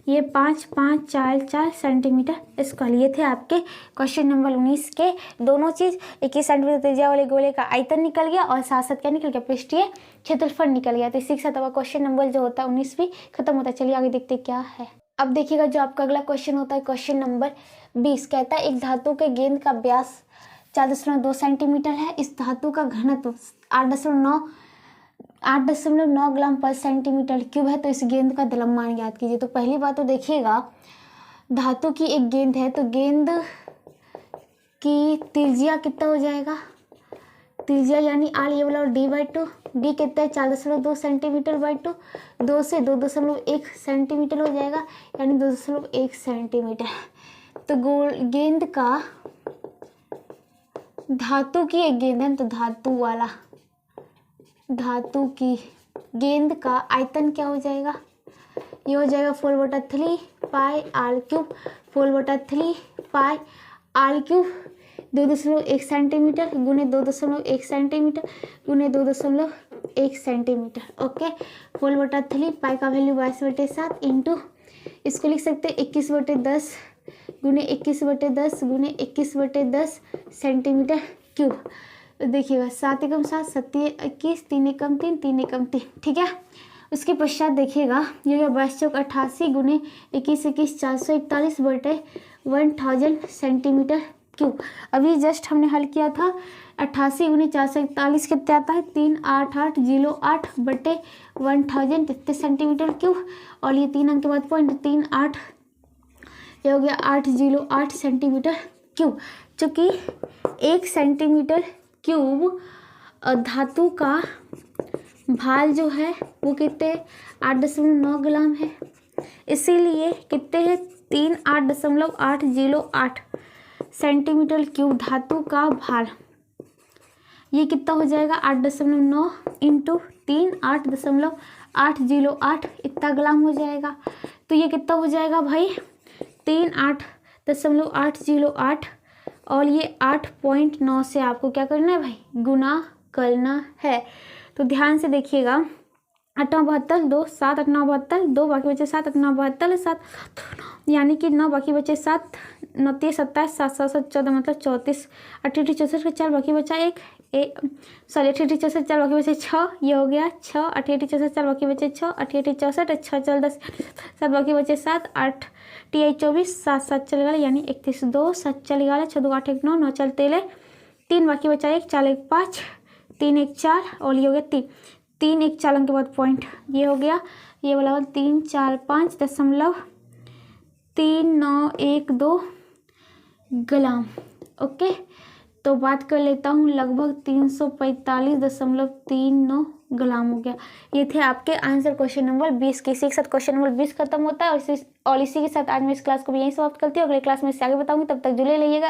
Speaker 1: ये 5 5 4 4 सेंटीमीटर स्क्वायर। ये थे आपके क्वेश्चन नंबर 19 के दोनों चीज़। 21 सेंटीमीटर त्रिज्या वाले गोले का आयतन निकल गया और साथ साथ क्या निकल गया, पृष्ठीय क्षेत्रफल निकल गया। तो इसी के साथ आपका क्वेश्चन नंबर जो होता है 19 भी खत्म होता है। चलिए आगे देखते क्या है। अब देखिएगा जो आपका अगला क्वेश्चन होता है क्वेश्चन नंबर 20, कहता है एक धातु के गेंद का व्यास 4.2 सेंटीमीटर है। इस धातु का घनत्व 8.9 ग्राम पर सेंटीमीटर क्यूब है। तो इस गेंद का द्रव्यमान ज्ञात कीजिए। तो पहली बात तो देखिएगा, धातु की एक गेंद है तो गेंद की त्रिज्या कितना हो जाएगा, त्रिज्या यानी आर ये वाला D/2, डी कितना है 4.2 सेंटीमीटर बाई 2, 2 से 2.1 सेंटीमीटर हो जाएगा, यानी 2.1 सेंटीमीटर। तो गेंद का, धातु की एक गेंद है तो धातु की गेंद का आयतन क्या हो जाएगा, ये हो जाएगा 4/3 pi r cube, 4/3 pi r cube 2.1 centimetre गुने 2.1 सेंटीमीटर गुने 2.1 सेंटीमीटर। ओके, 4/3 पाई का वैल्यू 22/7 इंटू इसको लिख सकते हैं 21/10 गुने 21/10 गुने 21/10 सेंटीमीटर क्यूब। तो देखिएगा 7 एकम 7, 7 21, 3 एकम 3, 3 एकम 3। ठीक है, उसके पश्चात देखिएगा ये 22 चौक 88 गुने 21 21 441/1000 सेंटीमीटर क्यूब। अभी जस्ट हमने हल किया था 88 गुने 441 कितने आता है 38808/1000 कितने सेंटीमीटर क्यूब, और ये 3 अंक के बाद पॉइंट 38, ये हो गया 808 सेंटीमीटर क्यूब। चूँकि 1 सेंटीमीटर क्यूब धातु का भाल जो है वो कितने 8.9 ग्राम है, इसीलिए कितने हैं 38.808 सेंटीमीटर क्यूब धातु का भार। ये कितना हो जाएगा 8.9 इंटू 3 8.808 इतना ग्राम हो जाएगा। तो ये कितना हो जाएगा भाई 38.808, और ये 8.9 से आपको क्या करना है भाई गुना करना है। तो ध्यान से देखिएगा 8 9 72 2 7 8 9 72 2 बाकी बचे 7 8 9 72 7, यानी कि 9 बाकी बचे 7 9 3 27 7 7 7 14 मतलब 34, 88 64 का 4 बाकी बचा 1 सॉरी 88 64 4 बाकी बचे 6, ये हो गया 6 88 64 4 बाकी बचे 6 88 64 6 4 10 7 बाकी बचे 7 8 टी 24 7 7 चल गया यानी 31 2 7 चल गया 6 2 8 1 9 9 चल 13 3 बाकी बचा 1 4 1 5 3 1 4, और ये हो गया 3 1 4 के बाद पॉइंट, ये हो गया ये वाला 3 4 5.3912 ग्राम। ओके, तो बात कर लेता हूँ लगभग 345.39 ग्राम हो गया। ये थे आपके आंसर क्वेश्चन नंबर 20 के। इसी के साथ क्वेश्चन नंबर 20 खत्म होता है और इसी के साथ आज मैं इस क्लास को भी यहीं समाप्त करती हूँ। अगले क्लास में इससे आगे बताऊंगी, तब तक जुड़े रहिएगा।